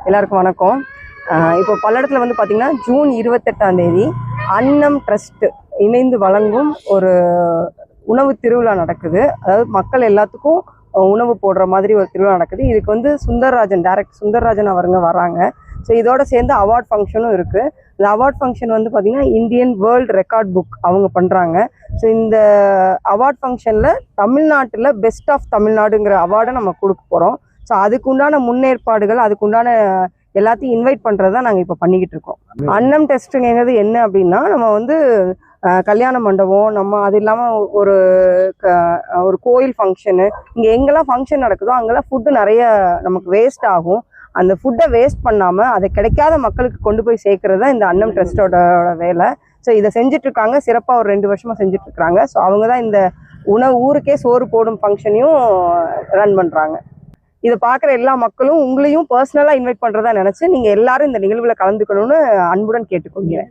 எல்லாருக்கும் வணக்கம். இப்போ பல்லடத்தில் வந்து பார்த்திங்கன்னா ஜூன் 28ஆம் தேதி அன்னம் ட்ரஸ்ட் இணைந்து வழங்கும் ஒரு உணவு திருவிழா நடக்குது. அதாவது மக்கள் எல்லாத்துக்கும் உணவு போடுற மாதிரி ஒரு திருவிழா நடக்குது. இதுக்கு வந்து டைரக்டர் சுந்தர்ராஜன் அவருங்க வராங்க. ஸோ இதோட சேர்ந்து அவார்ட் ஃபங்க்ஷனும் இருக்குது. இந்த அவார்ட் ஃபங்க்ஷன் வந்து பார்த்திங்கன்னா இந்தியன் வேர்ல்டு ரெக்கார்ட் புக் அவங்க பண்ணுறாங்க. ஸோ இந்த அவார்ட் ஃபங்க்ஷனில் தமிழ்நாட்டில் பெஸ்ட் ஆஃப் தமிழ்நாடுங்கிற அவார்டை நம்ம கொடுக்க போகிறோம். ஸோ அதுக்குண்டான முன்னேற்பாடுகள், அதுக்குண்டான எல்லாத்தையும் இன்வைட் பண்ணுறது தான் நாங்கள் இப்போ பண்ணிக்கிட்டு இருக்கோம். அன்னம் டெஸ்ட்டுங்கிறது என்ன அப்படின்னா, நம்ம வந்து கல்யாண மண்டபம், நம்ம அது இல்லாமல் ஒரு கோயில் ஃபங்க்ஷனு, இங்கே எங்கெல்லாம் ஃபங்க்ஷன் நடக்குதோ அங்கெல்லாம் ஃபுட்டு நிறைய நமக்கு வேஸ்ட் ஆகும். அந்த ஃபுட்டை வேஸ்ட் பண்ணாமல் அதை கிடைக்காத மக்களுக்கு கொண்டு போய் சேர்க்கறது தான் இந்த அன்னம் ட்ரஸ்ட்டோட வேலை. ஸோ இதை செஞ்சிட்ருக்காங்க, சிறப்பாக ஒரு 2 வருஷமாக செஞ்சிட்ருக்காங்க. ஸோ அவங்க தான் இந்த ஊருக்கே சோறு போடும் ஃபங்க்ஷனையும் ரன் பண்ணுறாங்க. இதை பார்க்குற எல்லா மக்களும் உங்களையும் பர்சனலாக இன்வைட் பண்ணுறதா நினச்சி நீங்கள் எல்லாரும் இந்த நிகழ்வில் கலந்துக்கணும்னு அன்புடன் கேட்டுக்கொள்கிறேன்.